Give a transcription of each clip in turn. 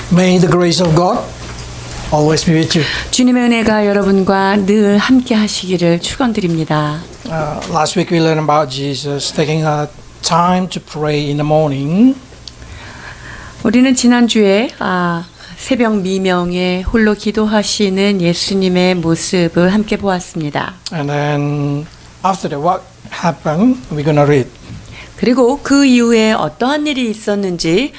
May the grace of God always be with you. 주님의 은혜가 여러분과 늘 함께 하시기를 축원드립니다. Last week we learned about Jesus taking a time to pray in the morning. 우리는 지난주에 새벽 미명에 홀로 기도하시는 예수님의 모습을 함께 보았습니다. And then after that, what happened? We're going to read. 그리고 그 이후에 어떠한 일이 있었는지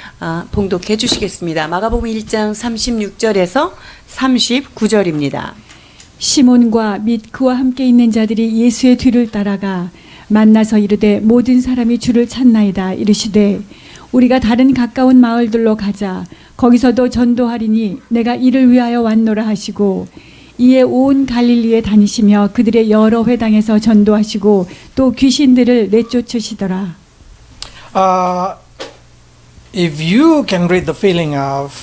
봉독해 주시겠습니다. 마가복음 1장 36절에서 39절입니다. 시몬과 및 그와 함께 있는 자들이 예수의 뒤를 따라가 만나서 이르되 모든 사람이 주를 찾나이다 이르시되 우리가 다른 가까운 마을들로 가자 거기서도 전도하리니 내가 이를 위하여 왔노라 하시고 이에 온 갈릴리에 다니시며 그들의 여러 회당에서 전도하시고 또 귀신들을 내쫓으시더라. If you can read the feeling of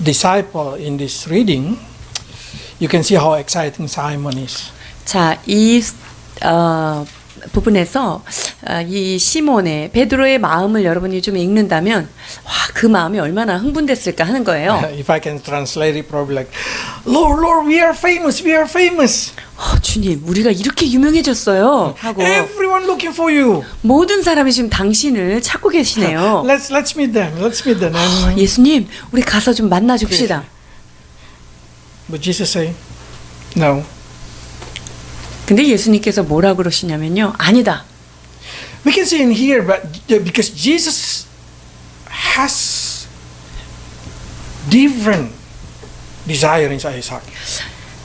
disciple in this reading, you can see how exciting Simon is. 자, 이 부분에서 이 시몬의 베드로의 마음을 여러분이 좀 읽는다면 와, 그 마음이 얼마나 흥분됐을까 하는 거예요. If I can translate it, probably like, Lord, Lord, we are famous, we are famous. 주님, 우리가 이렇게 유명해졌어요. 하고 Everyone looking for you. 모든 사람이 지금 당신을 찾고 계시네요. Let's meet them. Let's meet them. And 예수님, 우리 가서 좀 만나 줍시다. but Jesus say, no. 근데 예수님께서 뭐라 그러시냐면요. 아니다. We can see in here, but because Jesus has different desire inside his heart.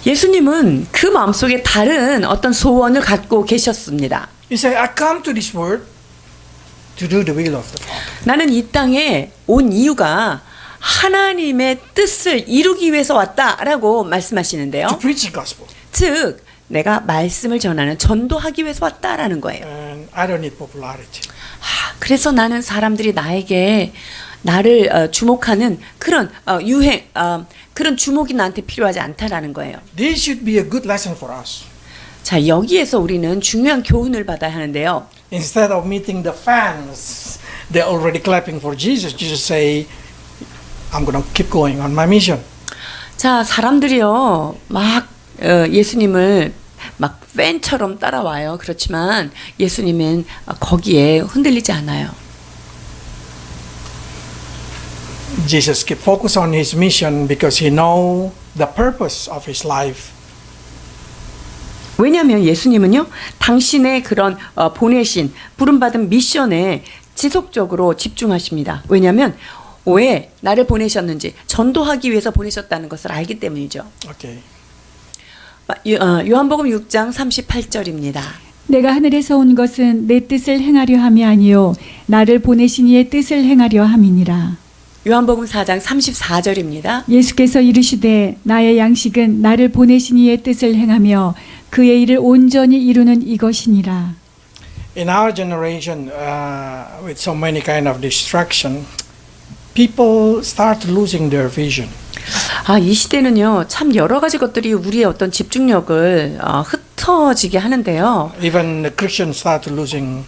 예수님은 그 마음속에 다른 어떤 소원을 갖고 계셨습니다. He said, I come to this world to do the will of the Father. 나는 이 땅에 온 이유가 하나님의 뜻을 이루기 위해서 왔다라고 말씀하시는데요. To preach the gospel. 즉 내가 말씀을 전하는 전도하기 위해서 왔다라는 거예요. And I don't need popularity. 그래서 나는 사람들이 나를 주목하는 그런 유행 그런 주목이 나한테 필요하지 않다라는 거예요. This should be a good lesson for us. 자, 여기에서 우리는 중요한 교훈을 받아야 하는데요. Instead of meeting the fans, they're already clapping for Jesus. Jesus say, I'm going to keep going on my mission. 자, 사람들이요 막 예수님을 막 팬처럼 따라와요. 그렇지만 예수님은 거기에 흔들리지 않아요. Jesus keep focus on his mission because he know the purpose of his life. 왜냐하면 예수님은요 당신의 그런 보내신 부름받은 미션에 지속적으로 집중하십니다. 왜냐하면 왜 나를 보내셨는지 전도하기 위해서 보내셨다는 것을 알기 때문이죠. Okay. 요한복음 6장 38절입니다. 내가 하늘에서 온 것은 내 뜻을 행하려 함이 아니요 나를 보내신 이의 뜻을 행하려 함이니라. 요한복음 4장 34절입니다. 예수께서 이르시되 나의 양식은 나를 보내신 이의 뜻을 행하며 그의 일을 온전히 이루는 이것이니라. In our generation, with so many kind of distraction, people start losing their vision. 이 시대는요 참 여러 가지 것들이 우리의 어떤 집중력을 흩어지게 하는데요. Even the Christians start losing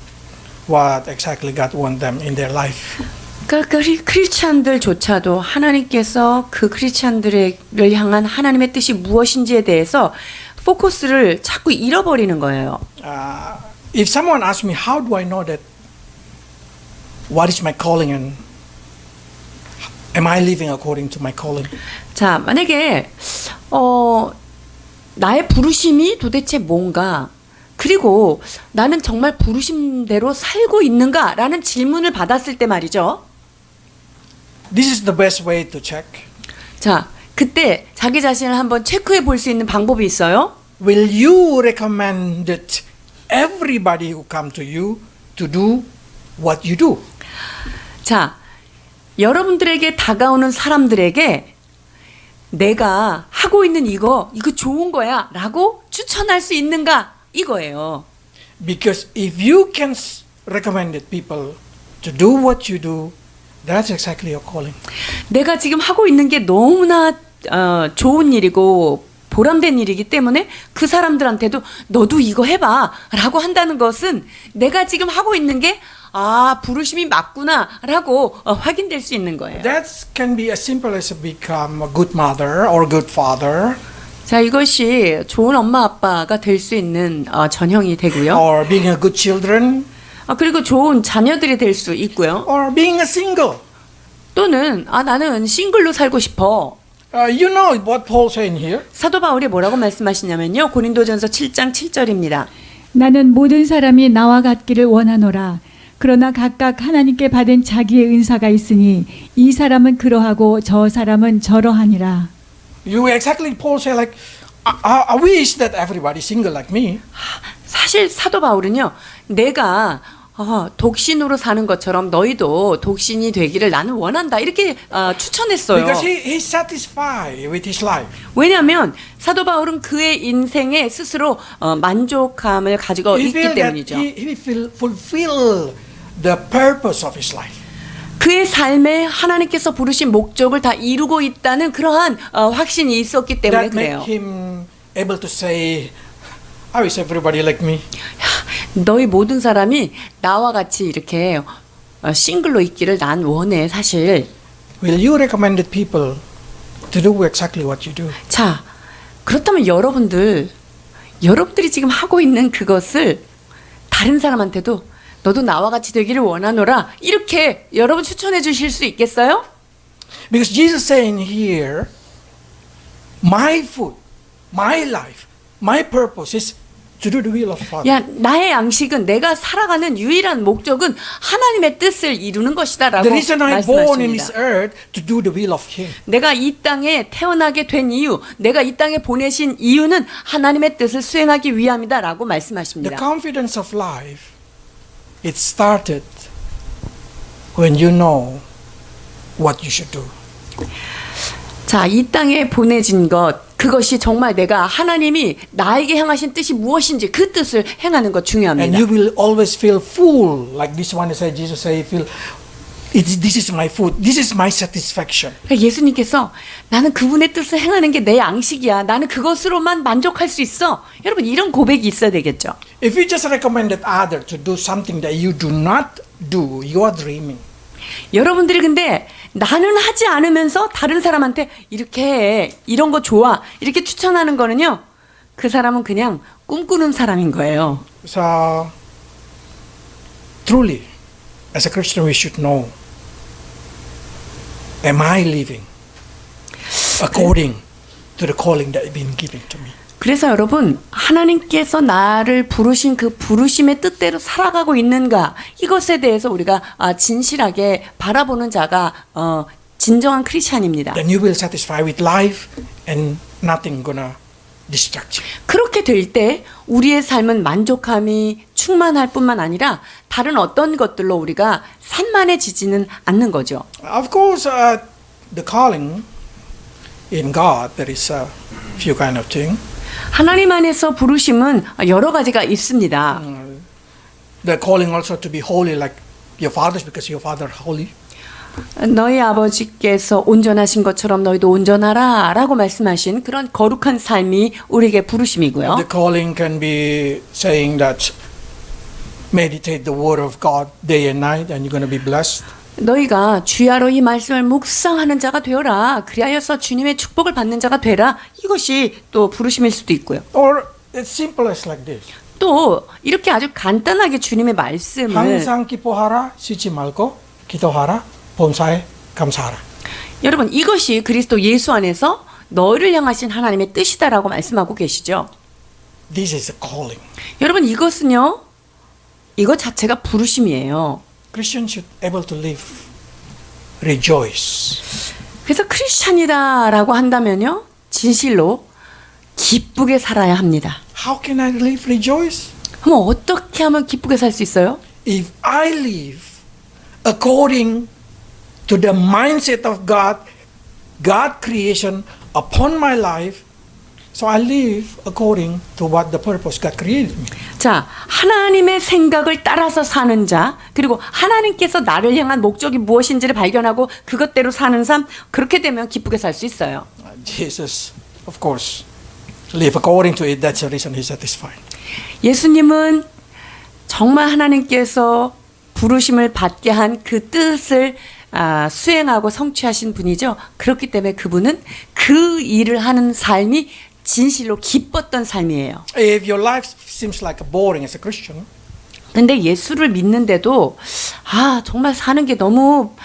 what exactly God want them in their life. 그러니까 크리스찬들조차도 하나님께서 그 크리스찬들을 향한 하나님의 뜻이 무엇인지에 대해서 포커스를 자꾸 잃어버리는 거예요. If someone asks me, how do I know that what is my calling and am I living according to my calling? 자, 만약에 나의 부르심이 도대체 뭔가 그리고 나는 정말 부르심대로 살고 있는가라는 질문을 받았을 때 말이죠. This is the best way to check. 자, 그때 자기 자신을 한번 체크해 볼 수 있는 방법이 있어요. Will you recommend that everybody who come to you to do what you do? 자, 여러분들에게 다가오는 사람들에게 내가 하고 있는 이거 좋은 거야 라고 추천할 수 있는가 이거예요. Because if you can recommend that people to do what you do, that's exactly your calling. 내가 지금 하고 있는 게 너무나 좋은 일이고 보람된 일이기 때문에 그 사람들한테도 너도 이거 해봐 라고 한다는 것은 내가 지금 하고 있는 게 아, 부르심이 맞구나라고 확인될 수 있는 거예요. That can be as simple as become a good mother or good father, 자, 이것이 좋은 엄마 아빠가 될 수 있는 전형이 되고요. or being a good children, 그리고 좋은 자녀들이 될 수 있고요. or being a single. 또는 나는 싱글로 살고 싶어. You know what Paul saying here? 사도 바울이 뭐라고 말씀하시냐면요. 고린도전서 7장 7절입니다. 나는 모든 사람이 나와 같기를 원하노라. 그러나 각각 하나님께 받은 자기의 은사가 있으니 이 사람은 그러하고 저 사람은 저러하니라. You exactly Paul say like, I wish that everybody single like me. 사실 사도 바울은요. 내가 독신으로 사는 것처럼 너희도 독신이 되기를 나는 원한다. 이렇게 추천했어요. Because he's satisfied with his life. 왜냐하면 사도 바울은 그의 인생에 스스로 만족함을 가지고 He 있기 feel that 때문이죠. he fulfill the purpose of his life. 그의 삶에 하나님께서 부르신 목적을 다 이루고 있다는 그러한 확신이 있었기 때문에 That 그래요. make him able to say, I wish everybody like me. 너희 모든 사람이 나와 같이 이렇게 싱글로 있기를 난 원해 사실. Will you recommend people to do exactly what you do? 자, 그렇다면 여러분들이 지금 하고 있는 그것을 다른 사람한테도 너도 나와 같이 되기를 원하노라 이렇게 여러분 추천해 주실 수 있겠어요? Because Jesus saying here, my food, my life, my purpose is to do the will of Father. 야, 나의 양식은 내가 살아가는 유일한 목적은 하나님의 뜻을 이루는 것이다라고 The reason I born in this 말씀하십니다. earth to do the will of Him. 내가 이 땅에 태어나게 된 이유, 내가 이 땅에 보내신 이유는 하나님의 뜻을 수행하기 위함이다라고 The 말씀하십니다. confidence of life, it started when you know what you should do. 자, 이 땅에 보내진 것, 그것이 정말 내가 하나님이 나에게 향하신 뜻이 무엇인지 그 뜻을 행하는 것 And 중요합니다. you will always feel full, like this one said, Jesus said, this is my food, this is my satisfaction. 그러니까 예수님께서 나는 그분의 뜻을 행하는 게 내 양식이야. 나는 그것으로만 만족할 수 있어. 여러분 이런 고백이 있어야 되겠죠. If you just recommended other to do something that you do not do, you are dreaming. 여러분들이 근데 나는 하지 않으면서 다른 사람한테 이렇게 해, 이런 거 좋아 이렇게 추천하는 거는요. 그 사람은 그냥 꿈꾸는 사람인 거예요. So, truly, as a Christian, we should know, am I living according to the calling that has been given to me? 그래서 여러분 하나님께서 나를 부르신 그 부르심의 뜻대로 살아가고 있는가 이것에 대해서 우리가 진실하게 바라보는 자가 진정한 크리스찬입니다. Then you will satisfy with life and nothing gonna distract you. 그렇게 될 때 우리의 삶은 만족함이 충만할 뿐만 아니라 다른 어떤 것들로 우리가 산만해지지는 않는 거죠. Of course, the calling in God, there is a few kind of thing. 하나님 안에서 부르심은 여러 가지가 있습니다. The calling also to be holy like your fathers because your father holy. 너희 아버지께서 온전하신 것처럼 너희도 온전하라 라고 말씀하신 그런 거룩한 삶이 우리에게 부르심이고요. The calling can be saying that meditate the word of God day and night and you're going to be blessed. 너희가 주야로 이 말씀을 묵상하는 자가 되어라. 그리하여서 주님의 축복을 받는 자가 되라. 이것이 또 부르심일 수도 있고요. Or it's simple as like this. 또 이렇게 아주 간단하게 주님의 말씀을 항상 기뻐하라, 쉬지 말고 기도하라, 범사에 감사하라. 여러분 이것이 그리스도 예수 안에서 너희를 향하신 하나님의 뜻이다라고 말씀하고 계시죠. This is a calling. 여러분 이것은요. 이것 자체가 부르심이에요. Christians should able to live, rejoice. 그래서 크리스찬이다라고 한다면요. 진실로 기쁘게 살아야 합니다. How can I live rejoice? 그럼 어떻게 하면 기쁘게 살 수 있어요? If I live according to the mindset of God, God creation upon my life, so I live according to what the purpose God created me. 자, 하나님의 생각을 따라서 사는 자, 그리고 하나님께서 나를 향한 목적이 무엇인지를 발견하고 그것대로 사는 삶, 그렇게 되면 기쁘게 살 수 있어요. Jesus, of course, live according to it. That's the reason He's satisfied. 예수님은 정말 하나님께서 부르심을 받게 한 그 뜻을 수행하고 성취하신 분이죠. 그렇기 때문에 그분은 그 일을 하는 삶이 진실로 기뻤던 삶이에요. If your life seems like boring as a Christian, 근데 예수를 믿는데도 정말 사는 게 너무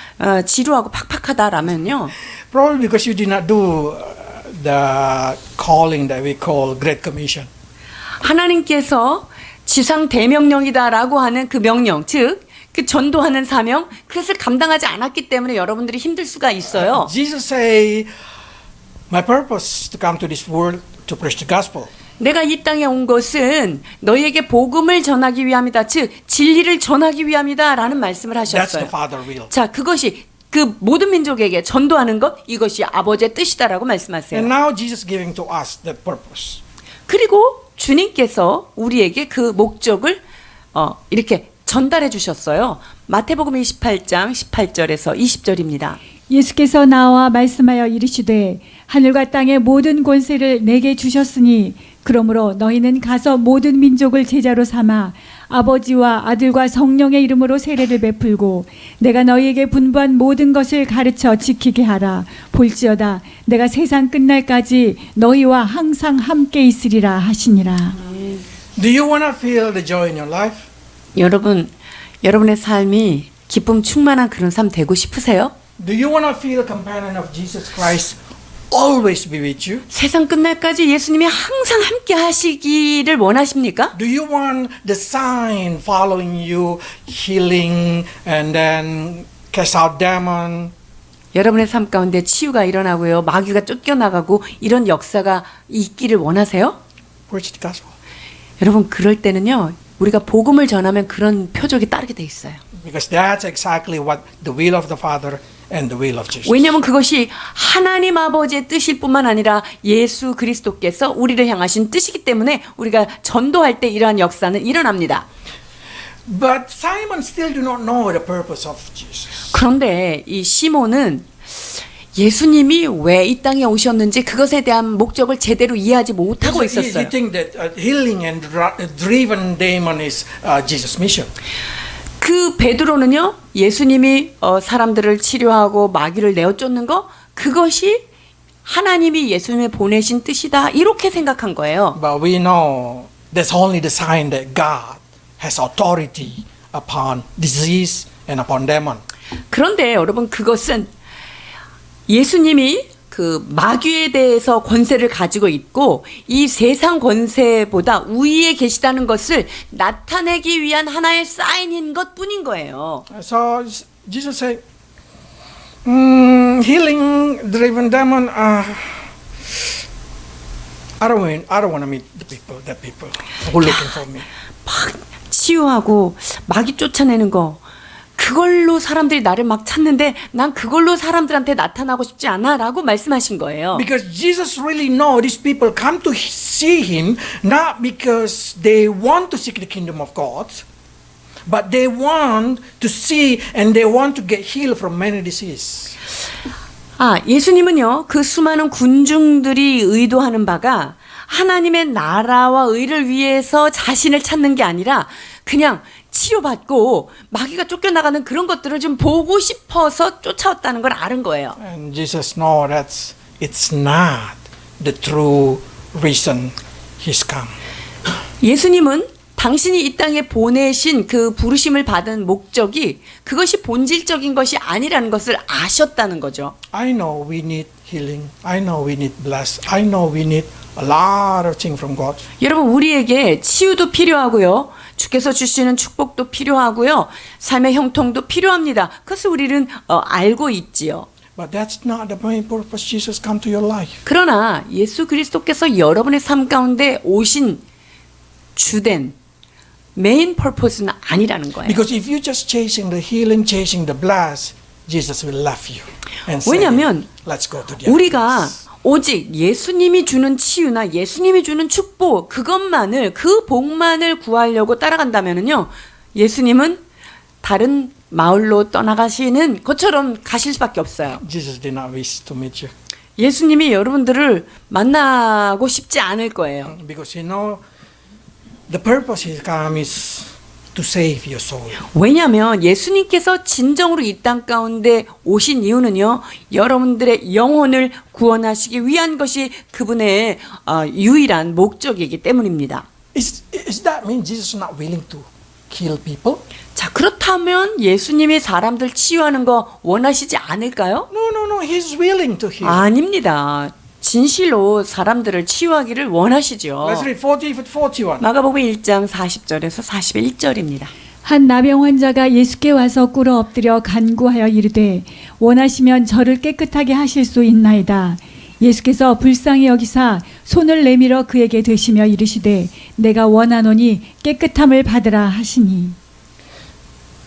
지루하고 팍팍하다라면요. probably because you did not do the calling that we call Great Commission. 하나님께서 지상 대명령이다라고 하는 그 명령, 즉 그 전도하는 사명, 그것을 감당하지 않았기 때문에 여러분들이 힘들 수가 있어요. Jesus say, my purpose to come to this world to preach the gospel. 내가 이 땅에 온 것은 너희에게 복음을 전하기 위함이다. 즉 진리를 전하기 위함이다라는 말씀을 That's the 하셨어요. Father will. 자, 그것이 그 모든 민족에게 전도하는 것, 이것이 아버지의 뜻이다라고 말씀하세요. And now Jesus giving to us that purpose. 그리고 주님께서 우리에게 그 목적을 이렇게 전달해 주셨어요. 마태복음 28장 18절에서 20절입니다. 예수께서 나와 말씀하여 이르시되 하늘과 땅의 모든 권세를 내게 주셨으니 그러므로 너희는 가서 모든 민족을 제자로 삼아 아버지와 아들과 성령의 이름으로 세례를 베풀고 내가 너희에게 분부한 모든 것을 가르쳐 지키게 하라. 볼지어다 내가 세상 끝날까지 너희와 항상 함께 있으리라 하시니라. Do you want to feel the joy in your life? 여러분의 삶이 기쁨 충만한 그런 삶 되고 싶으세요? Do you want to feel companion of Jesus Christ always be with you? 세상 끝날까지 예수님이 항상 함께 하시기를 원하십니까? Do you want the sign following you, healing and then cast out demon? 여러분의 삶 가운데 치유가 일어나고요. 마귀가 쫓겨나가고 이런 역사가 있기를 원하세요? Preach the gospel. 여러분 그럴 때는요. 우리가 복음을 전하면 그런 표적이 따르게 돼 있어요. Because that's exactly what the will of the Father and the will of Jesus. 왜냐하면 그것이 하나님 아버지의 뜻일 뿐만 아니라 예수 그리스도께서 우리를 향하신 뜻이기 때문에 우리가 전도할 때 이러한 역사는 일어납니다. But Simon still do not know the purpose of Jesus. 그런데 이 시몬은 예수님이 왜 이 땅에 오셨는지 그것에 대한 목적을 제대로 이해하지 못하고 있었어요. He think that healing and driven demon is Jesus' mission. 그 베드로는요, 예수님이 사람들을 치료하고 마귀를 내어쫓는 거, 그것이 하나님이 예수님을 보내신 뜻이다 이렇게 생각한 거예요. But we know that's only the sign that God has authority upon disease and upon demon. 그런데 여러분 그것은 예수님이 그 마귀에 대해서 권세를 가지고 있고 이 세상 권세보다 우위에 계시다는 것을 나타내기 위한 하나의 사인인 것뿐인 거예요. So Jesus said, healing driven demon. I don't want to meet the people who are looking for me. 막 치유하고 마귀 쫓아내는 거 그걸로 사람들이 나를 막 찾는데 난 그걸로 사람들한테 나타나고 싶지 않아라고 말씀하신 거예요. Because Jesus really know these people come to see him not because they want to seek the kingdom of God, but they want to see and they want to get healed from many diseases. 예수님은요 그 수많은 군중들이 의도하는 바가 하나님의 나라와 의를 위해서 자신을 찾는 게 아니라 그냥 치료받고 마귀가 쫓겨나가는 그런 것들을 좀 보고 싶어서 쫓아왔다는 걸 아는 거예요. And Jesus know that it's not the true reason he's come. 예수님은 당신이 이 땅에 보내신 그 부르심을 받은 목적이 그것이 본질적인 것이 아니라는 것을 아셨다는 거죠. I know we need healing. I know we need bless. I know we need a lot of things from God. 여러분 우리에게 치유도 필요하고요. 주께서 주시는 축복도 필요하고요. 삶의 형통도 필요합니다. 그것을 우리는 알고 있지요. But that's not the main purpose Jesus come to your life. 그러나 예수 그리스도께서 여러분의 삶 가운데 오신 주된 메인 퍼포스는 아니라는 거예요. Because if you just chasing the healing, chasing the bless, Jesus will love you and say, 왜냐하면 let's go to the 우리가 other place. 오직 예수님이 주는 치유나 예수님이 주는 축복 그것만을 그 복만을 구하려고 따라간다면은요 예수님은 다른 마을로 떠나가시는 것처럼 가실 수밖에 없어요. Jesus did not wish to meet you 예수님이 여러분들을 만나고 싶지 않을 거예요. because he know the purpose he come is to save your soul. 왜냐하면 예수님께서 진정으로 이 땅 가운데 오신 이유는요, 여러분들의 영혼을 구원하시기 위한 것이 그분의 유일한 목적이기 때문입니다. Is that mean Jesus is not willing to kill people? 자, 그렇다면 예수님이 사람들 치유하는 거 원하시지 않을까요? No. He's willing to heal. 아닙니다. 진실로 사람들을 치유하기를 원하시죠. Let's read 41. 마가복음 1장 40절에서 41절입니다. 한 나병 환자가 예수께 와서 꿇어 엎드려 간구하여 이르되 원하시면 저를 깨끗하게 하실 수 있나이다. 예수께서 불쌍히 여기사 손을 내밀어 그에게 대시며 이르시되 내가 원하노니 깨끗함을 받으라 하시니.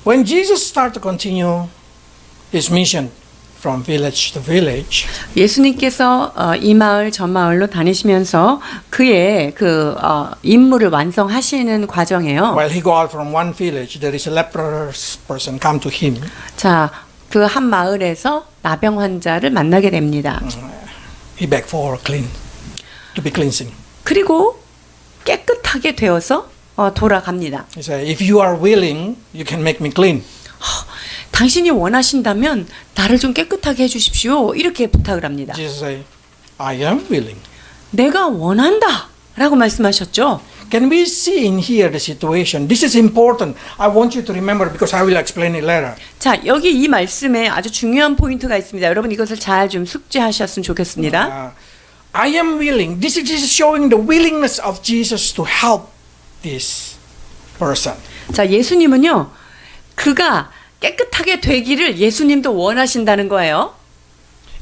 When Jesus started to continue his mission from village to village, 예수님께서 이 마을 저 마을로 다니시면서 그의 그 임무를 완성하시는 과정에요. while he go out from one village, there is a leprous person come to him. 자, 그 한 마을에서 나병 환자를 만나게 됩니다. He begged for to be cleansing. 그리고 깨끗하게 되어서 돌아갑니다. He said, if you are willing, you can make me clean. 당신이 원하신다면 나를 좀 깨끗하게 해주십시오. 이렇게 부탁을 합니다. Jesus said, I am willing. 내가 원한다 라고 말씀하셨죠. Can we see in here the situation? This is important. I want you to remember because I will explain it later. 자, 여기 이 말씀에 아주 중요한 포인트가 있습니다. 여러분 이것을 잘 좀 숙지하셨으면 좋겠습니다. I am willing. This is showing the willingness of Jesus to help this person. 자, 예수님은요, 그가 깨끗하게 되기를 예수님도 원하신다는 거예요.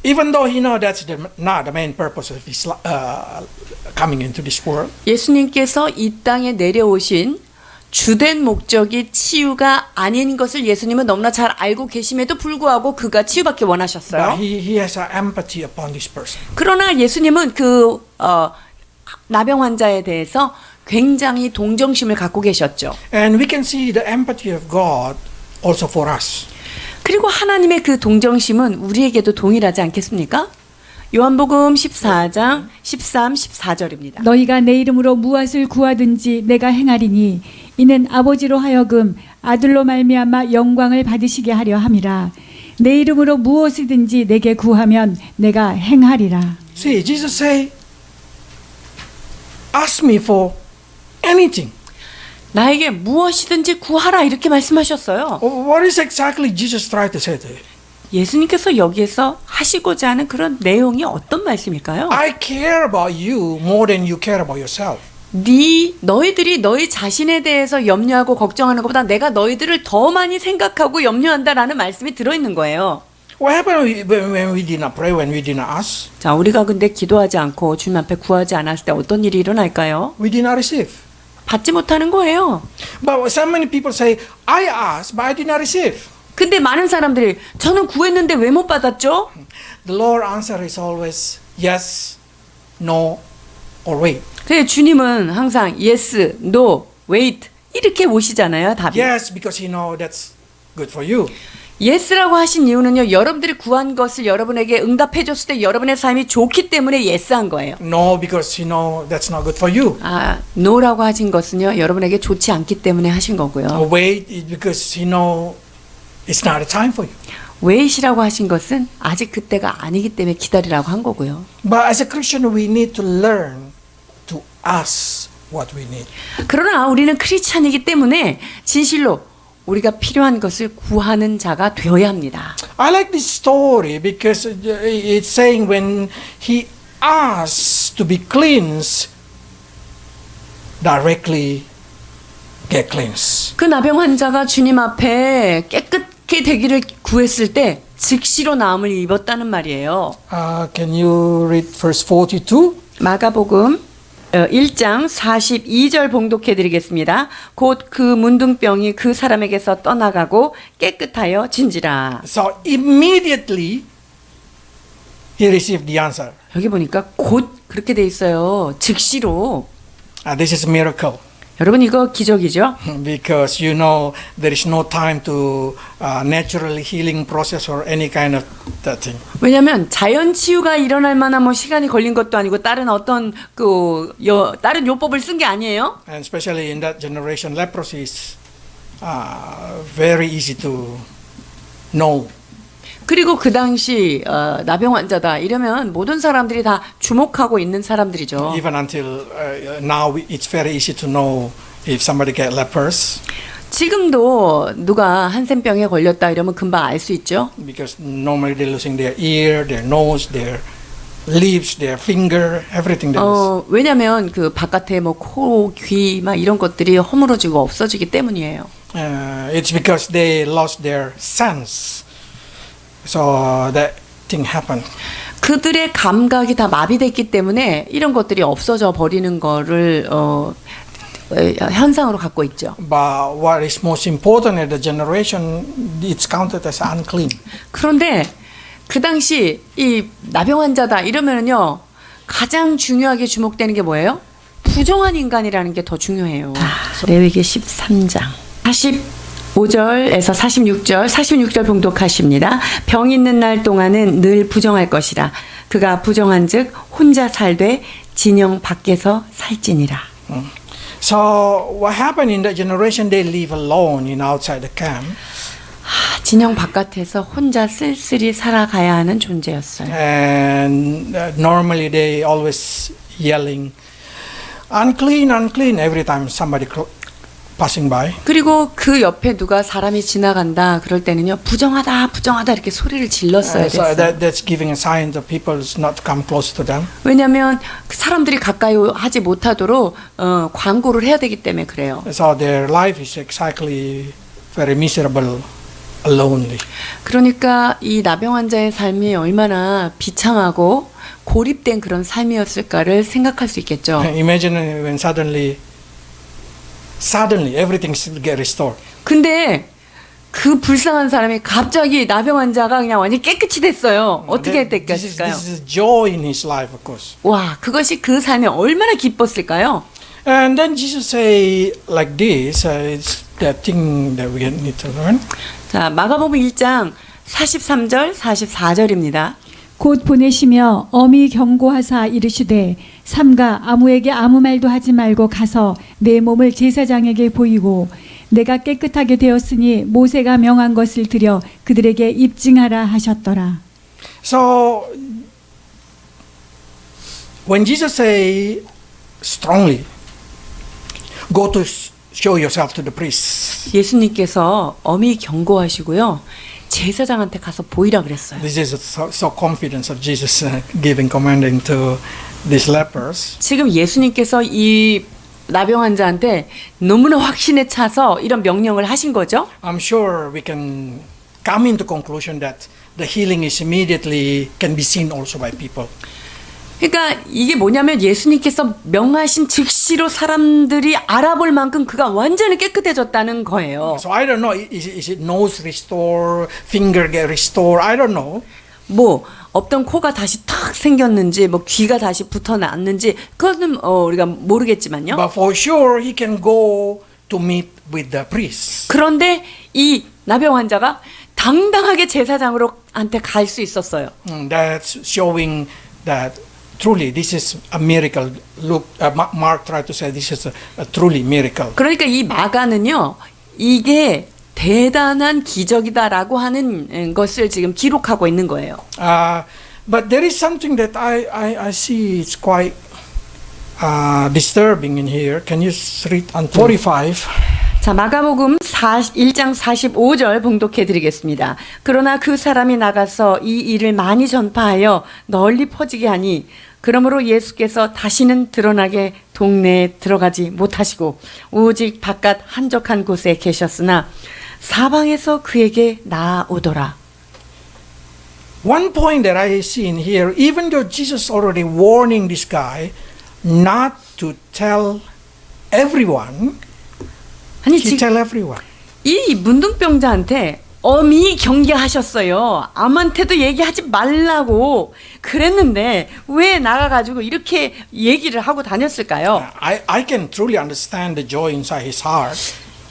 Even though he know that's not the main purpose of his coming into this world. 예수님께서 이 땅에 내려오신 주된 목적이 치유가 아닌 것을 예수님은 너무나 잘 알고 계심에도 불구하고 그가 치유받기 원하셨어요. But he has an empathy upon this person. 그러나 예수님은 그 나병 환자에 대해서 굉장히 동정심을 갖고 계셨죠. And we can see the empathy of God also for us. 그리고 하나님의 그 동정심은 우리에게도 동일하지 않겠습니까? 요한복음 14장 13, 14절입니다. 너희가 내 이름으로 무엇을 구하든지 내가 행하리니 이는 아버지로 하여금 아들로 말미암아 영광을 받으시게 하려 함이라. 내 이름으로 무엇이든지 내게 구하면 내가 행하리라. See, Jesus say, ask me for anything. 나에게 무엇이든지 구하라 이렇게 말씀하셨어요. What is exactly Jesus trying to say to you? 예수님께서 여기에서 하시고자 하는 그런 내용이 어떤 말씀일까요? I care about you more than you care about yourself. 너희들이 너희 자신에 대해서 염려하고 걱정하는 것보다 내가 너희들을 더 많이 생각하고 염려한다라는 말씀이 들어있는 거예요. What happened when we did not pray, when we did not ask? 자, 우리가 근데 기도하지 않고 주님 앞에 구하지 않았을 때 어떤 일이 일어날까요? We did not receive. 받지 못하는 거예요. But so many people say, I asked, but I did not receive. 근데 많은 사람들이 저는 구했는데 왜 못 받았죠? The Lord answer is always yes, no, or wait. 근데 주님은 항상 yes, no, wait 이렇게 오시잖아요, 답이. Yes, because He know that's good for you. yes라고 하신 이유는요, 여러분들이 구한 것을 여러분에게 응답해 줬을 때 여러분의 삶이 좋기 때문에 yes한 거예요. No, because He know that's not good for you. no라고 하신 것은요, 여러분에게 좋지 않기 때문에 하신 거고요. Or wait is because He know it's not a time for you. wait이라고 하신 것은 아직 그때가 아니기 때문에 기다리라고 한 거고요. But as a Christian, we need to learn to ask what we need. 그러나 우리는 크리스찬이기 때문에 진실로 우리가 필요한 것을 구하는 자가 되어야 합니다. I like this story because it's saying when he asks to be cleansed, directly get cleansed. 그 나병 환자가 주님 앞에 깨끗게 되기를 구했을 때 즉시로 나음을 입었다는 말이에요. Can you read verse 42? 마가복음 1장 42절 봉독해 드리겠습니다. 곧 그 문둥병이 그 사람에게서 떠나가고 깨끗하여 진지라. So immediately he received the answer. 여기 보니까 곧 그렇게 돼 있어요. 즉시로. This is a miracle. 여러분 이거 기적이죠? Because you know there is no time to naturally healing process or any kind of that thing. 왜냐하면 자연 치유가 일어날 만한 뭐 시간이 걸린 것도 아니고 다른 어떤 다른 요법을 쓴 게 아니에요. And especially in that generation, leprosy is very easy to know. 그리고 그 당시 나병 환자다 이러면 모든 사람들이 다 주목하고 있는 사람들이죠. Even until now, it's very easy to know if somebody get lepers 지금도 누가 한센병에 걸렸다 이러면 금방 알 수 있죠. because normally they're losing their ear, their nose, their lips, their finger, everything. That is. 왜냐면 그 바깥에 뭐 코, 귀 막 이런 것들이 허물어지고 없어지기 때문이에요. It's because they lost their sense. So that thing happened. 그들의 감각이 다 마비됐기 때문에 이런 것들이 없어져 버리는 거를 현상으로 갖고 있죠. But what is most important in the generation, it's counted as unclean. 그런데 그 당시 이 나병 환자다 이러면은요 가장 중요하게 주목되는 게 뭐예요? 부정한 인간이라는 게 더 중요해요. 레위기 13장 45절에서 46절 봉독하십니다. 병 있는 날 동안은 늘 부정할 것이라. 그가 부정한즉 혼자 살되 진영 밖에서 살지니라. So what happened in that generation? They live alone in outside the camp, 진영 바깥에서 혼자 쓸쓸히 살아가야 하는 존재였어요. and normally they always yelling, "Unclean, unclean!" every time somebody passing by. 그리고 그 옆에 누가 사람이 지나간다 그럴 때는요 부정하다 부정하다 이렇게 소리를 질렀어야 So 됐어요. that's giving a sign that people is not to come close to them. 왜냐하면 사람들이 가까이 하지 못하도록 광고를 해야 되기 때문에 그래요. So their life is exactly very miserable, lonely. 그러니까 이 나병 환자의 삶이 얼마나 비참하고 고립된 그런 삶이었을까를 생각할 수 있겠죠. Imagine when suddenly everything get restored. 근데 그 불쌍한 사람이 갑자기 나병 환자가 그냥 완전히 깨끗이 됐어요. 어떻게 됐겠을까요? This is joy in his life, of course. 와, 그것이 그 삶에 얼마나 기뻤을까요? And then Jesus say like this, it's the thing that we need to learn. 자, 마가복음 1장 43절, 44절입니다. 곧 보내시며 엄히 경고하사 이르시되 삼가 아무에게 아무 말도 하지 말고 가서 내 몸을 제사장에게 보이고 내가 깨끗하게 되었으니 모세가 명한 것을 들여 그들에게 입증하라 하셨더라. So when Jesus say strongly, go to show yourself to the priest. 예수님께서 엄히 경고하시고요. 제사장한테 가서 보이라 그랬어요. This is so confidence of Jesus giving commanding to these lepers. 지금 예수님께서 이 나병 환자한테 너무나 확신에 차서 이런 명령을 하신 거죠. I'm sure we can come into conclusion that the healing is immediately can be seen also by people. 그러니까 이게 뭐냐면 예수님께서 명하신 즉시로 사람들이 알아볼 만큼 그가 완전히 깨끗해졌다는 거예요. So I don't know, is it nose restore, finger get restore? I don't know. 뭐 없던 코가 다시 탁 생겼는지 뭐 귀가 다시 붙어났는지 그거는 우리가 모르겠지만요. But for sure he can go to meet with the priest. 그런데 이 나병 환자가 당당하게 제사장으로 한테 갈 수 있었어요. That's showing that truly this is a miracle. Look, Mark tried to say this is a truly miracle. 그러니까 이 마가는요. 이게 대단한 기적이다라고 하는 것을 지금 기록하고 있는 거예요. But there is something that I see it's quite disturbing in here. Can you read on 45? 자, 마가복음 1장 45절 봉독해 드리겠습니다. 그러나 그 사람이 나가서 이 일을 많이 전파하여 널리 퍼지게 하니 그러므로 예수께서 다시는 드러나게 동네에 들어가지 못하시고 오직 바깥 한적한 곳에 계셨으나 사방에서 그에게 나아오더라. One point that I see in here, even though Jesus already warning this guy not to tell everyone, 아니 he 지금 tell everyone. 이 문둥병자한테 엄히 경계하셨어요. 아무한테도 얘기하지 말라고 그랬는데 왜 나가가지고 이렇게 얘기를 하고 다녔을까요? I can truly understand the joy inside his heart.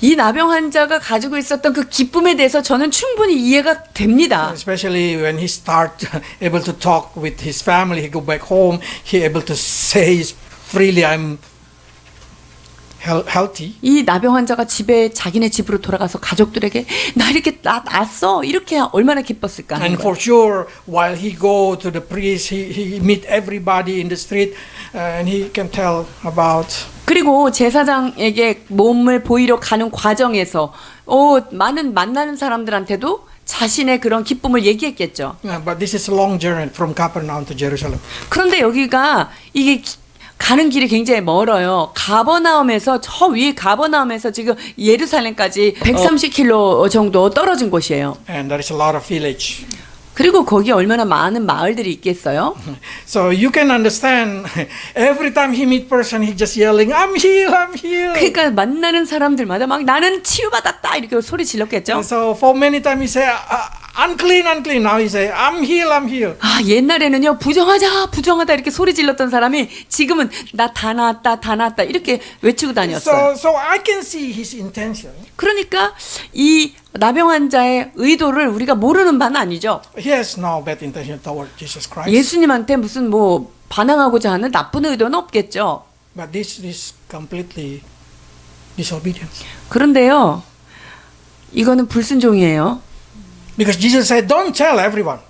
이 나병 환자가 가지고 있었던 그 기쁨에 대해서 저는 충분히 이해가 됩니다. Especially when he start able to talk with his family, he go back home, he able to say freely, I'm healthy. 이 나병 환자가 집에 자기네 집으로 돌아가서 가족들에게 나 이렇게 났어 이렇게 얼마나 기뻤을까 하는 And 거예요. for sure, while he go to the priest, he meet everybody in the street, and he can tell about. 그리고 제사장에게 몸을 보이러 가는 과정에서 많은 만나는 사람들한테도 자신의 그런 기쁨을 얘기했겠죠. But this is a long journey from Capernaum to Jerusalem. 그런데 여기가 이게 가는 길이 굉장히 멀어요. 가버나움에서 저 위에 가버나움에서 지금 예루살렘까지 130km 정도 떨어진 곳이에요. And there is a lot of village. 그리고 거기에 얼마나 많은 마을들이 있겠어요? So you can understand, every time he meet person, he just yelling, I'm healed, I'm healed. 그러니까 만나는 사람들마다 막 나는 치유받았다 이렇게 소리 질렀겠죠. And so for many times he say, unclean, unclean. Now he say, I'm healed, I'm healed. 아, 옛날에는요 부정하다 이렇게 소리 질렀던 사람이 지금은 나 다 나았다 이렇게 외치고 다녔어요. So I can see his intention. 그러니까 이 나병 환자의 의도를 우리가 모르는 바는 아니죠. He has no bad intention toward Jesus Christ. 예수님한테 무슨 뭐 반항하고자 하는 나쁜 의도는 없겠죠. But this is completely disobedience. 그런데요, 이거는 불순종이에요. Because Jesus said, don't tell everyone.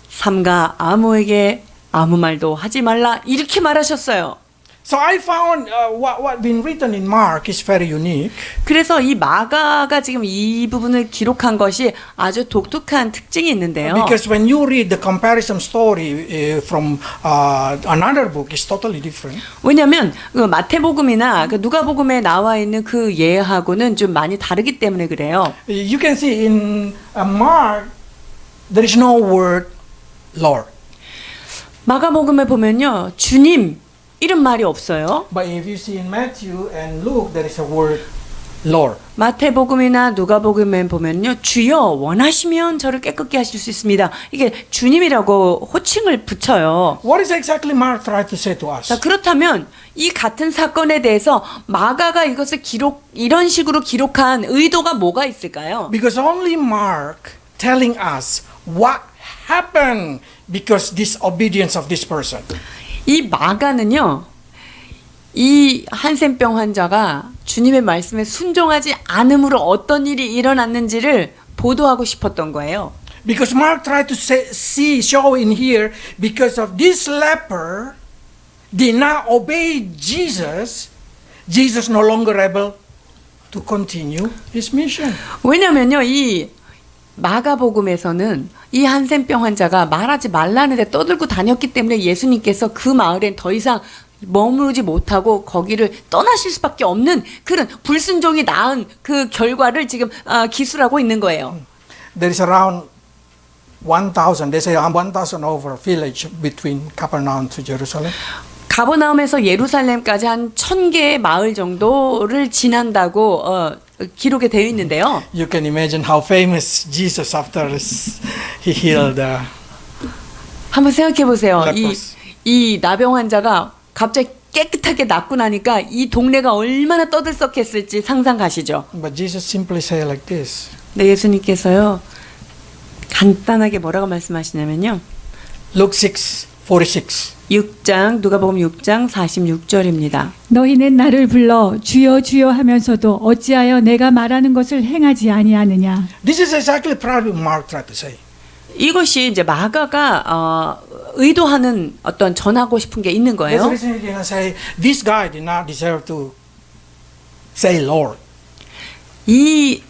삼가 아무에게 아무 말도 하지 말라 이렇게 말하셨어요. So I found what been written in Mark is very unique. 그래서 이 마가가 지금 이 부분을 기록한 것이 아주 독특한 특징이 있는데요. Because when you read the comparison story from another book, it's totally different. 왜냐하면 그 마태복음이나 그 누가복음에 나와 있는 그 예하고는 좀 많이 다르기 때문에 그래요. You can see in Mark, there is no word Lord. 마가복음에 보면요, 주님 이런 말이 없어요. But if you see in Matthew and Luke, there is a word Lord. 마태복음이나 누가복음에 보면요, 주여 원하시면 저를 깨끗게 하실 수 있습니다. 이게 주님이라고 호칭을 붙여요. What is exactly Mark trying to say to us? 자, 그렇다면 이 같은 사건에 대해서 마가가 이것을 이런 식으로 기록한 의도가 뭐가 있을까요? Because only Mark telling us what happened because disobedience of this person. 이 마가는요, 이 한센병 환자가 주님의 말씀에 순종하지 않음으로 어떤 일이 일어났는지를 보도하고 싶었던 거예요. Because Mark tried to show in here, because of this leper did not obey Jesus, Jesus no longer able to continue his mission. 왜냐면요, 이 마가복음에서는 이 한센병 환자가 말하지 말라는데 떠들고 다녔기 때문에 예수님께서 그 마을엔 더 이상 머무르지 못하고 거기를 떠나실 수밖에 없는 그런 불순종이 낳은 그 결과를 지금 기술하고 있는 거예요. There is around 1,000, they say 1,000 over village between Capernaum to Jerusalem. 가버나움에서 예루살렘까지 한 1,000개의 마을 정도를 지난다고 기록에 되어 있는데요. You can imagine how famous Jesus after he healed the 한번 생각해 보세요. lepers. 이 나병 환자가 갑자기 깨끗하게 낫고 나니까 이 동네가 얼마나 떠들썩했을지 상상 가시죠. But Jesus simply say like this. 네, 예수님께서요, 간단하게 뭐라고 말씀하시냐면요. Luke 6:46. 6장 누가복음 6장 46절입니다. 너희는 나를 불러 주여 주여 하면서도 어찌하여 내가 말하는 것을 행하지 아니하느냐. This is exactly probably Mark tried to say. 이것이 이제 마가가 의도하는 어떤 전하고 싶은 게 있는 That's 거예요. the reason he didn't say this guy did not deserve to say Lord. 이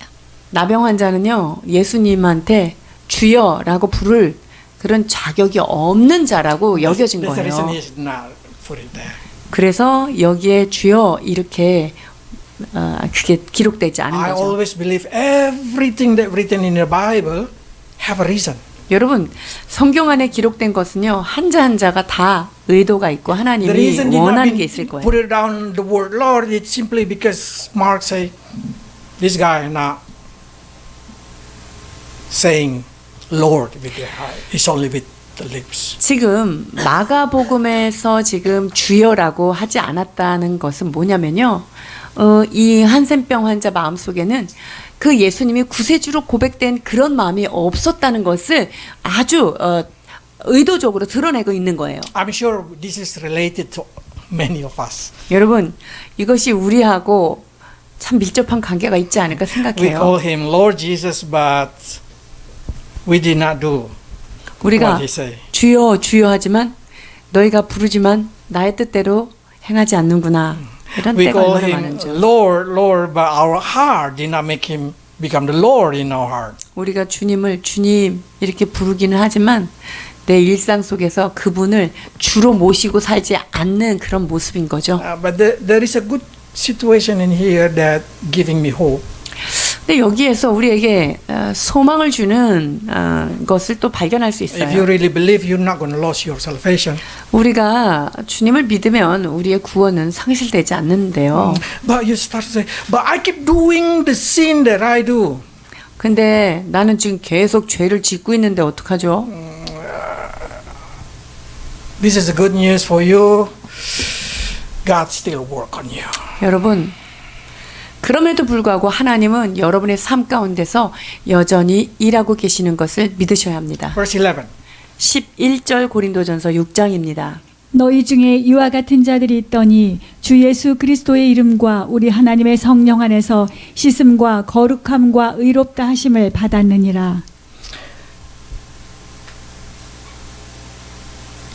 나병 환자는요, 예수님한테 주여라고 부를 그런 자격이 없는 자라고 여겨진 That's the reason 거예요. he did not put it there. 그래서 여기에 주여 이렇게 그게 기록되지 않은 I 거죠. always believe everything that written in the Bible have a reason. 여러분, 성경 안에 기록된 것은요, 한자 한자가 다 의도가 있고 The 하나님이 reason did not 원하는 게 있을 거예요. put it down the word Lord, it's simply because Mark say this guy not saying Lord with the heart. It's only with the lips. 지금 마가복음에서 지금 주여라고 하지 않았다는 것은 뭐냐면요, 이 한센병 환자 마음속에는 그 예수님이 구세주로 고백된 그런 마음이 없었다는 것을 아주 의도적으로 드러내고 있는 거예요. I'm sure this is related to many of us. 여러분, 이것이 우리하고 참 밀접한 관계가 있지 않을까 We 생각해요. call him Lord Jesus, but we did not do 우리가 what he say. 주여 주여 하지만 너희가 부르지만 나의 뜻대로 행하지 않는구나. 이런 We 때가 call 얼마나 him 많은지. Lord, Lord, but our heart did not make him become the Lord in our heart. 우리가 주님을 주님 이렇게 부르기는 하지만 내 일상 속에서 그분을 주로 모시고 살지 않는 그런 모습인 거죠. But there is a good situation in here that giving me hope. 근데 여기에서 우리에게 소망을 주는 것을 또 발견할 수 If you 있어요. really believe, you're not going to lose your salvation. 우리가 주님을 믿으면 우리의 구원은 상실되지 않는데요. But you start to say, but I keep doing the sin that I do. 근데 나는 지금 계속 죄를 짓고 있는데 어떡하죠? This is the good news for you. God still work on you. 여러분, 그럼에도 불구하고 하나님은 여러분의 삶 가운데서 여전히 일하고 계시는 것을 믿으셔야 합니다. Verse 11. 11절 고린도전서 6장입니다. 너희 중에 이와 같은 자들이 있더니 주 예수 그리스도의 이름과 우리 하나님의 성령 안에서 씻음과 거룩함과 의롭다 하심을 받았느니라.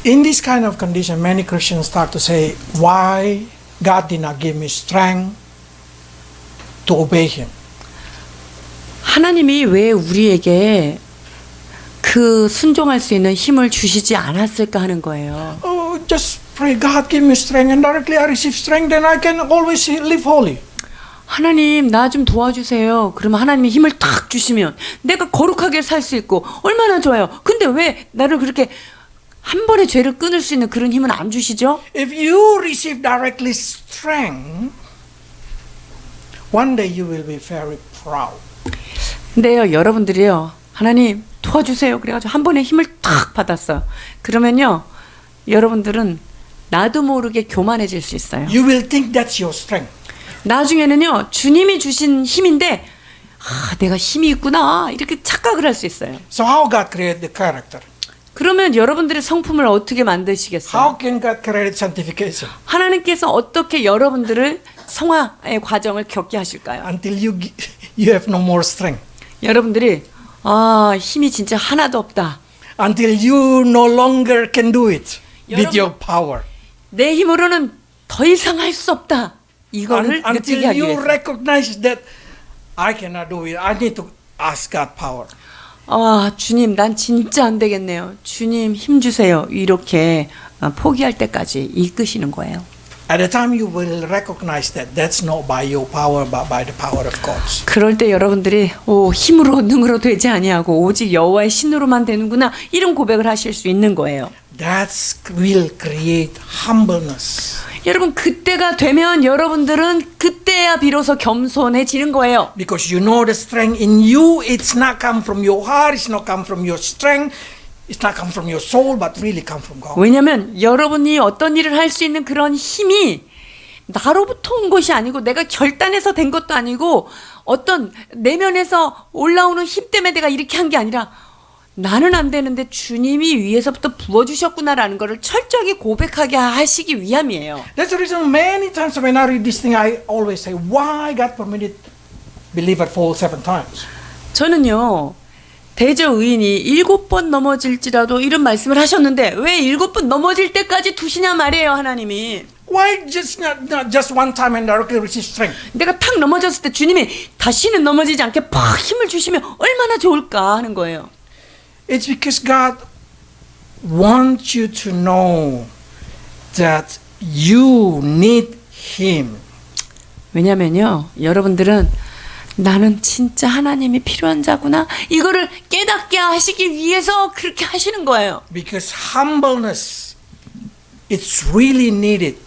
In this kind of condition, many Christians start to say, why God did not give me strength to obey Him? 하나님이 왜 우리에게 그 순종할 수 있는 힘을 주시지 않았을까 하는 거예요. Oh, just pray, God give me strength, and directly I receive strength, then I can always live holy. 하나님 나 좀 도와주세요. 그러면 하나님이 힘을 탁 주시면 내가 거룩하게 살 수 있고 얼마나 좋아요. 근데 왜 나를 그렇게 한 번에 죄를 끊을 수 있는 그런 힘은 안 주시죠? If you receive directly strength, one day you will be very proud. 근데요, 여러분들이요, 하나님 도와주세요. 그래가지고 한 번에 힘을 탁 받았어요. 그러면요, 여러분들은 나도 모르게 교만해질 수 있어요. You will think that's your strength. 나중에는요, 주님이 주신 힘인데, 내가 힘이 있구나 이렇게 착각을 할 수 있어요. So how God created the character? 그러면 여러분들의 성품을 어떻게 만드시겠어요? How can God create sanctification? 하나님께서 어떻게 여러분들을 성화의 과정을 겪게 하실까요? Until you have no more strength. 여러분들이 힘이 진짜 하나도 없다. Until you no longer can do it with your power. 내 힘으로는 더 이상 할 수 없다. 이거를 느끼게 Until 하기 you 위해서. recognize that I cannot do it. I need to ask God power. 주님, 난 진짜 안 되겠네요. 주님 힘 주세요. 이렇게 포기할 때까지 이끄시는 거예요. At the time you will recognize that that's not by your power but by the power of God. 그럴 때 여러분들이 힘으로 능으로 되지 아니하고 오직 여호와의 신으로만 되는구나 이런 고백을 하실 수 있는 거예요. That will create humbleness. 여러분 그때가 되면 여러분들은 그때야 비로소 겸손해지는 거예요. Because you know the strength in you, it's not come from your heart, it's not come from your strength, it's not come from your soul, but really come from God. 왜냐하면 여러분이 어떤 일을 할 수 있는 그런 힘이 나로부터 온 것이 아니고 내가 결단해서 된 것도 아니고 어떤 내면에서 올라오는 힘 때문에 내가 이렇게 한 게 아니라 나는 안 되는데 주님이 위에서부터 부어주셨구나라는 것을 철저하게 고백하게 하시기 위함이에요. That's the reason many times when I read this thing, I always say, why God permitted believer fall 7 times? 저는요. 대저 의인이 7번 넘어질지라도 이런 말씀을 하셨는데 왜 7번 넘어질 때까지 두시냐 말이에요. 하나님이. Why just not just one time and directly receive strength? 내가 탁 넘어졌을 때 주님이 다시는 넘어지지 않게 팍 힘을 주시면 얼마나 좋을까 하는 거예요. It's because God wants you to know that you need Him. 왜냐면요. 여러분들은 나는 진짜 하나님이 필요한 자구나. 이거를 깨닫게 하시기 위해서 그렇게 하시는 거예요. Because humbleness, it's really needed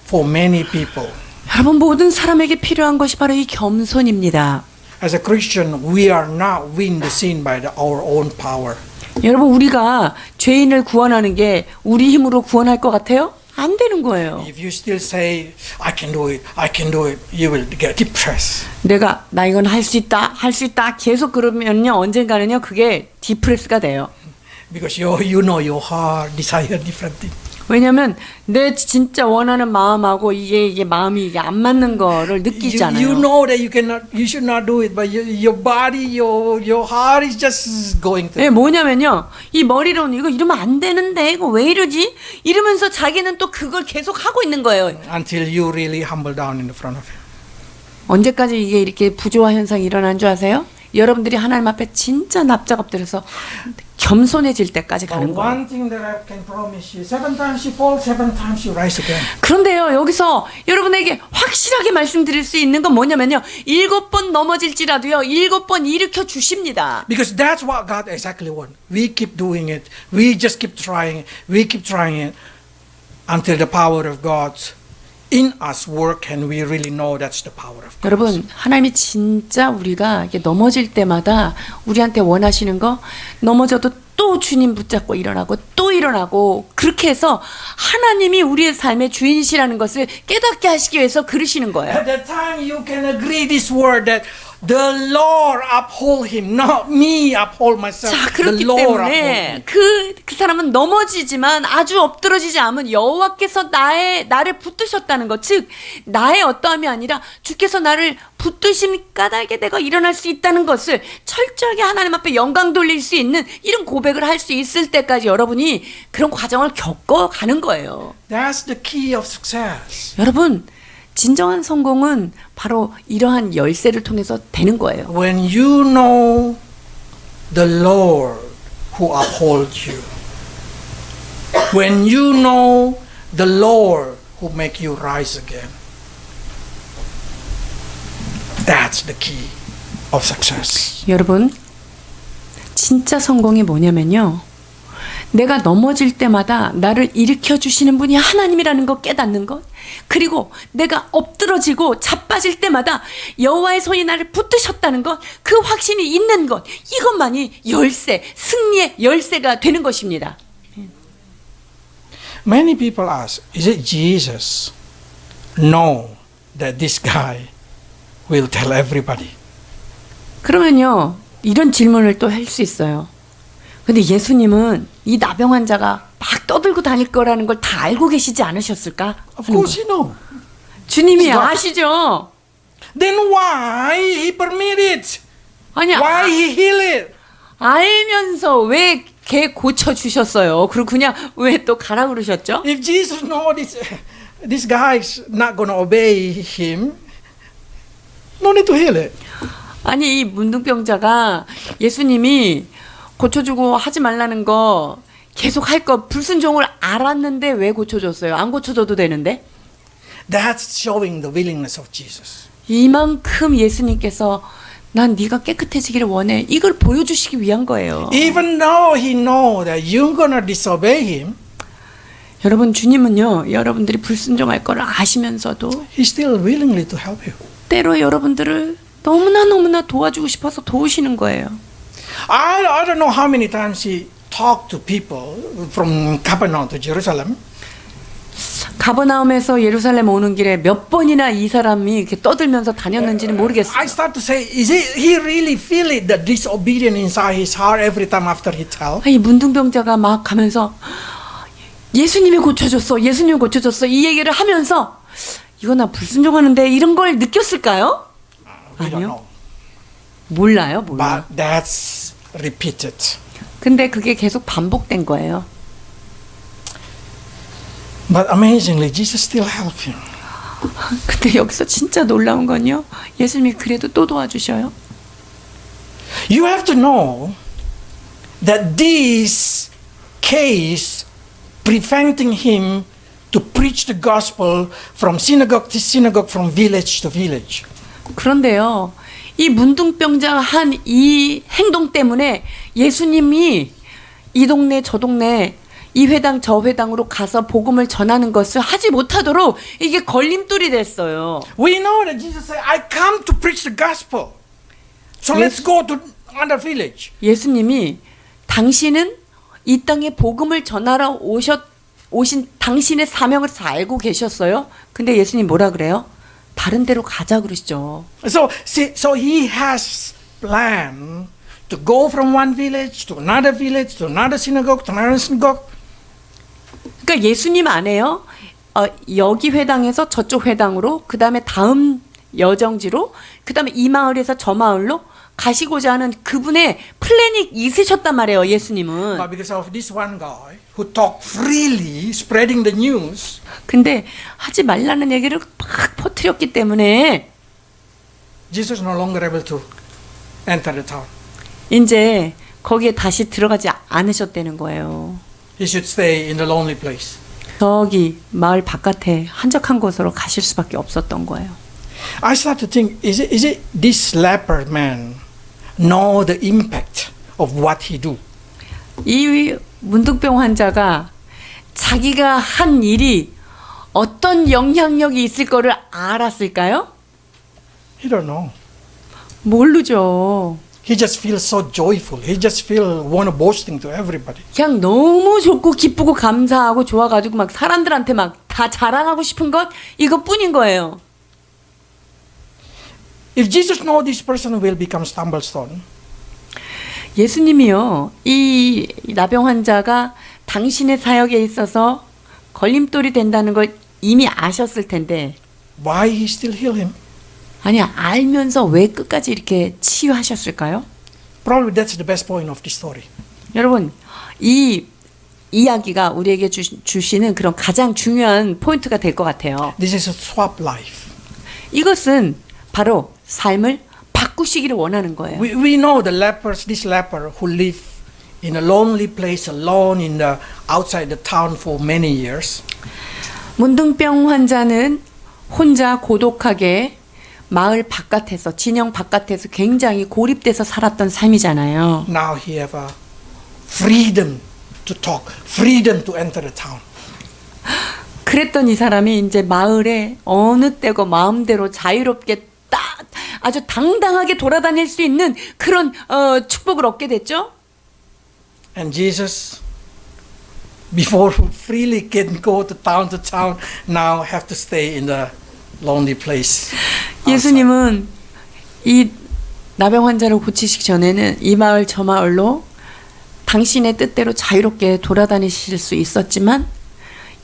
for many people. 여러분 모든 사람에게 필요한 것이 바로 이 겸손입니다. As a Christian, we are not win the sin by our own power. 여러분 우리가 죄인을 구원하는 게 우리 힘으로 구원할 것 같아요? 안 되는 거예요. If you still say, I can do it, I can do it, you will get depressed. 나 이건 할 수 있다, 할 수 있다 계속 그러면요 언젠가는요 그게 디프레스가 돼요. Because you know your heart desire different things. 왜냐면 내 진짜 원하는 마음하고 이게 마음이 이게 안 맞는 거를 느끼잖아요. You know that you should not do it, but your body, your heart is just going through. 예, 뭐냐면요. 이 머리로는 이거 이러면 안 되는데 이거 왜 이러지? 이러면서 자기는 또 그걸 계속 하고 있는 거예요. Until you really humble down in the front of Him. 언제까지 이게 이렇게 부조화 현상이 일어난 줄 아세요? 여러분들이 하나님 앞에 진짜 납작 엎드려서 겸손해질 때까지 But 가는 거예요. one thing that I can promise you: 7 times you fall, 7 times you rise again. 그런데요, 여기서 여러분에게 확실하게 말씀드릴 수 있는 건 뭐냐면요. 7번 넘어질지라도요, 7번 일으켜 주십니다. Because that's what God exactly wants. We keep doing it. We just keep trying it. We keep trying it until the power of God in us work, and we really know that's the power of God. 여러분, 하나님이 진짜 우리가 이렇게 넘어질 때마다 우리한테 원하시는 거, 넘어져도 또 주님 붙잡고 일어나고 또 일어나고, 그렇게 해서 하나님이 우리의 삶의 주인이시라는 것을 깨닫게 하시기 위해서 그러시는 거예요. At that time, you can agree this word that the Lord uphold him, not me uphold myself. 자, The 그렇기 Lord uphold 때문에 him. 그 사람은 넘어지지만 아주 엎드러지지 않으면 여호와께서 나를 붙드셨다는 것, 즉 나의 어떠함이 아니라 주께서 나를 붙드신 까닭에 내가 일어날 수 있다는 것을 철저하게 하나님 앞에 영광 돌릴 수 있는 이런 고백을 할 수 있을 때까지 여러분이 그런 과정을 겪어가는 거예요. That's the key of success. 여러분, 진정한 성공은 바로 이러한 열쇠를 통해서 되는 거예요. When you know the Lord who upholds you, when you know the Lord who make you rise again, that's the key of success. 여러분, 진짜 성공이 뭐냐면요, 내가 넘어질 때마다 나를 일으켜 주시는 분이 하나님이라는 거 깨닫는 것, 그리고 내가 엎드러지고 자빠질 때마다 여호와의 손이 나를 붙드셨다는 것, 그 확신이 있는 것, 이것만이 열쇠, 승리의 열쇠가 되는 것입니다. Many people ask, is it Jesus? No, that this guy will tell everybody. 그러면요, 이런 질문을 또 할 수 있어요. 근데 예수님은 이 나병 환자가 막 떠들고 다닐 거라는 걸 다 알고 계시지 않으셨을까? Of course you know. 주님이 아시죠? Then why he permit it? 아니, Why he heal it? 알면서 왜 걔 고쳐 주셨어요? 그리고 그냥 왜 또 가라 그러셨죠? If Jesus know this guy's not going to obey him, no need to heal it. 아니, 이 문둥병자가 예수님이 고쳐주고 하지 말라는 거 계속 할 거 불순종을 알았는데 왜 고쳐줬어요? 안 고쳐줘도 되는데? That's showing the willingness of Jesus. 이만큼 예수님께서 난 네가 깨끗해지기를 원해, 이걸 보여주시기 위한 거예요. Even though he know that you're going to disobey him, 여러분, 주님은요, 여러분들이 불순종할 걸 아시면서도 he still willingly to help you. 때로 여러분들을 너무나 도와주고 싶어서 도우시는 거예요. I don't know how many times he talked to people from Capernaum to Jerusalem. 가버나움에서 예루살렘 오는 길에 몇 번이나 이 사람이 이렇게 떠들면서 다녔는지는 모르겠어요. I start to say, is he really feel it, the disobedience inside his heart every time after he tell? 이 문둥병자가 막 가면서 예수님이 고쳐줬어, 예수님이 고쳐줬어, 이 얘기를 하면서 이거 나 불순종하는데 이런 걸 느꼈을까요? We don't 아니요. know. 몰라요. But that's repeated. 근데 그게 계속 반복된 거예요. But amazingly, Jesus still helped him. 근데 여기서 진짜 놀라운 건요, 예수님이 그래도 또 도와주셔요. You have to know that this case preventing him to preach the gospel from synagogue to synagogue, from village to village. 그런데요, 이 문둥병자가 한 이 행동 때문에 예수님이 이 동네 저 동네 이 회당 저 회당으로 가서 복음을 전하는 것을 하지 못하도록 이게 걸림돌이 됐어요. We know that Jesus said, I come to preach the gospel. So let's go to another village. 예수님이 당신은 이 땅에 복음을 전하러 오신 당신의 사명을 다 알고 계셨어요. 근데 예수님 뭐라 그래요? 다른 데로 가자 그러시죠. So he has planned to go from one village to another synagogue, to another synagogue. 그러니까 예수님 안에요. 여기 회당에서 저쪽 회당으로, 그 다음에 다음 여정지로, 그 다음에 이 마을에서 저 마을로 가시고자 하는 그분의 플랜이 있으셨단 말이에요, 예수님은. But because of this one guy who talked freely, spreading the news, 근데 하지 말라는 얘기를 막 퍼뜨렸기 때문에 Jesus no longer able to enter the town. 이제 거기에 다시 들어가지 않으셨다는 거예요. He should stay in the lonely place. 저기 마을 바깥에 한적한 곳으로 가실 수밖에 없었던 거예요. I start to think, is it this leper man know the impact of what he do? 이 문둥병 환자가 자기가 한 일이 어떤 영향력이 있을 거를 알았을까요? He don't know. 모르죠. He just feels so joyful. He just feel want to boasting to everybody. 그냥 너무 좋고 기쁘고 감사하고 좋아가지고 막 사람들한테 막 다 자랑하고 싶은 것 이것뿐인 거예요. If Jesus know this person will become stumblestone, 예수님이요, 이 나병 환자가 당신의 사역에 있어서 걸림돌이 된다는 걸 이미 아셨을 텐데, why he still heal him? 아니 알면서 왜 끝까지 이렇게 치유하셨을까요? Probably that's the best point of this story. 여러분, 이 이야기가 우리에게 주시는 그런 가장 중요한 포인트가 될 것 같아요. This is a swap life. 이것은 바로 삶을 바꾸시기를 원하는 거예요. We know the lepers, this leper who live in a lonely place alone in the outside the town for many years. 문둥병 환자는 혼자 고독하게 마을 바깥에서, 진영 바깥에서 굉장히 고립돼서 살았던 삶이잖아요. Now he have a freedom to talk, freedom to enter the town. 그랬던 이 사람이 이제 마을에 어느 때고 마음대로 자유롭게 딱 아주 당당하게 돌아다닐 수 있는 그런 축복을 얻게 됐죠. And Jesus, before freely can go to town, now have to stay in the lonely place. 예수님은 이 나병 환자를 고치시기 전에는 이 마을 저 마을로 당신의 뜻대로 자유롭게 돌아다니실 수 있었지만,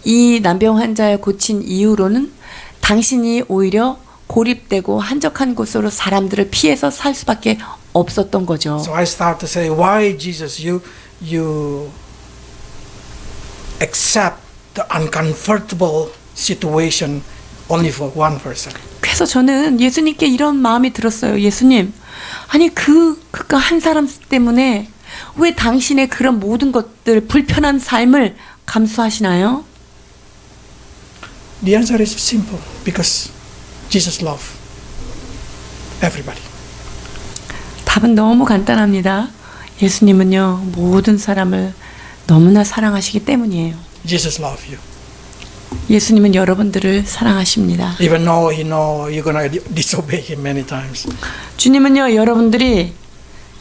이 난병 환자를 고친 이후로는 당신이 오히려 고립되고 한적한 곳으로 사람들을 피해서 살 수밖에 없었던 거죠. So I start to say, why Jesus, you accept the uncomfortable situation only for one person. 그래서 저는 예수님께 이런 마음이 들었어요. 예수님, 아니 그가 한 사람 때문에 왜 당신의 그런 모든 것들, 불편한 삶을 감수하시나요? The answer is simple, because Jesus loves everybody. 답은 너무 간단합니다. 예수님은요, 모든 사람을 너무나 사랑하시기 때문이에요. Jesus loves you. 예수님은 여러분들을 사랑하십니다. Even though he know you're gonna disobey him many times. 주님은요, 여러분들이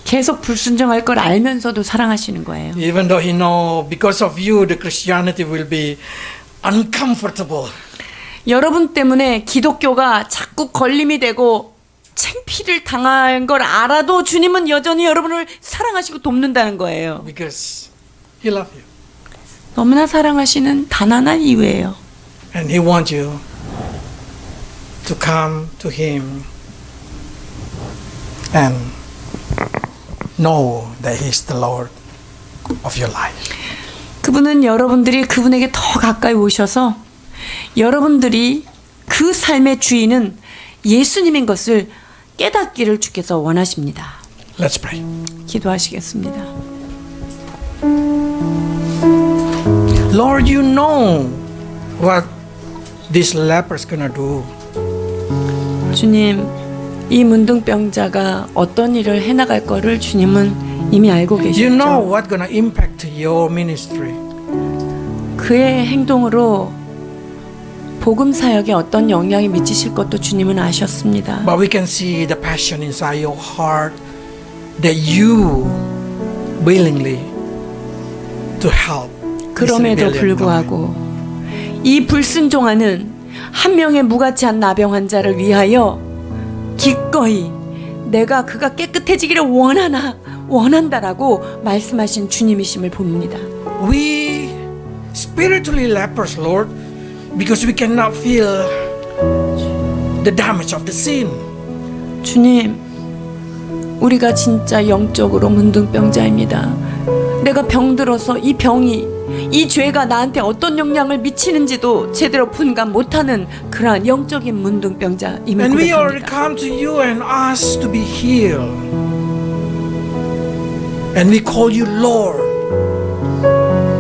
계속 불순종할 걸 알면서도 사랑하시는 거예요. Even though he know because of you the Christianity will be uncomfortable. 여러분 때문에 기독교가 자꾸 걸림이 되고 창피를 당할 걸 알아도 주님은 여전히 여러분을 사랑하시고 돕는다는 거예요. Because he loves you. 너무나 사랑하시는 단 하나 이유예요. And he wants you to come to him and know that he's the Lord of your life. 그분은 여러분들이 그분에게 더 가까이 오셔서 여러분들이 그 삶의 주인은 예수님인 것을 깨닫기를 주께서 원하십니다. Let's pray. 기도하시겠습니다. Lord, you know what this leper's gonna do. 주님, 이 문둥병자가 어떤 일을 해나갈 거를 주님은 이미 알고 You know 계시죠. what gonna impact your ministry. 그의 행동으로 복음 사역에 어떤 영향이 미치실 것도 주님은 아셨습니다. But we can see the passion inside your heart that you willingly to help. 그럼에도 불구하고 이 불순종하는 한 명의 무가치한 나병 환자를 위하여 기꺼이 내가 그가 깨끗해지기를 원한다라고 말씀하신 주님이심을 봅니다. We spiritually lepers, Lord, because we cannot feel the damage of the sin. 주님, 우리가 진짜 영적으로 문둥병자입니다. 내가 병들어서 이 병이, 이 죄가 나한테 어떤 영향을 미치는지도 제대로 분간 못하는 그러한 영적인 문둥병자임을 And we already 고백합니다. come to you and ask to be healed. And we call you Lord,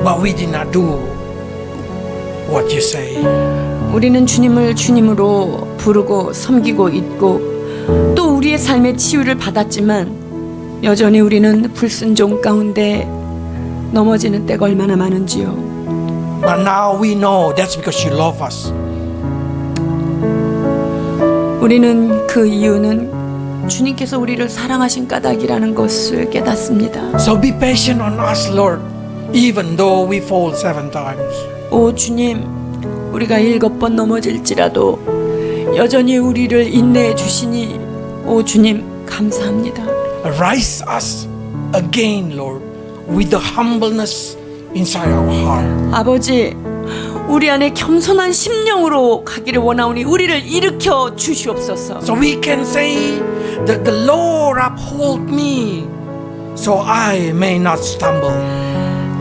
but we did not do what you say. 우리는 주님을 주님으로 부르고 섬기고 있고 또 우리의 삶의 치유를 받았지만 여전히 우리는 불순종 가운데 넘어지는 때가 얼마나 많은지요. But now we know that's because you love us. 우리는 그 이유는 주님께서 우리를 사랑하신 까닭이라는 것을 깨닫습니다. So be patient on us, Lord, even though we fall 7 times. 오 주님, 우리가 7번 넘어질지라도 여전히 우리를 인내해 주시니 오 주님 감사합니다. Rise us again, Lord, with the humbleness inside our heart. 아버지, 우리 안에 겸손한 심령으로 가기를 원하오니 우리를 일으켜 주시옵소서. So we can say that the Lord uphold me so I may not stumble.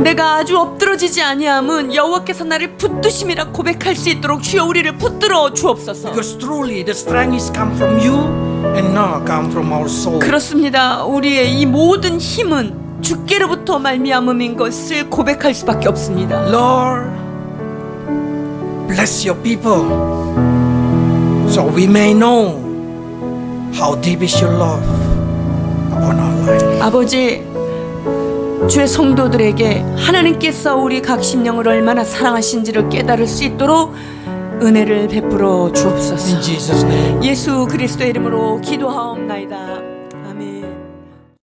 내가 아주 엎드러지지 아니함은 여호와께서 나를 붙드심이라 고백할 수 있도록 주여 우리를 붙들어 주옵소서. Because truly the strength is come from you and not come from our soul. 그렇습니다. 우리의 이 모든 힘은 주께로부터 말미암음인 것을 고백할 수밖에 없습니다. Lord, bless your people so we may know how deep is your love upon our life. 아버지, 주의 성도들에게 하나님께서 우리 각 심령을 얼마나 사랑하신지를 깨달을 수 있도록 은혜를 베풀어 주옵소서. In Jesus' name. 예수 그리스도의 이름으로 기도하옵나이다.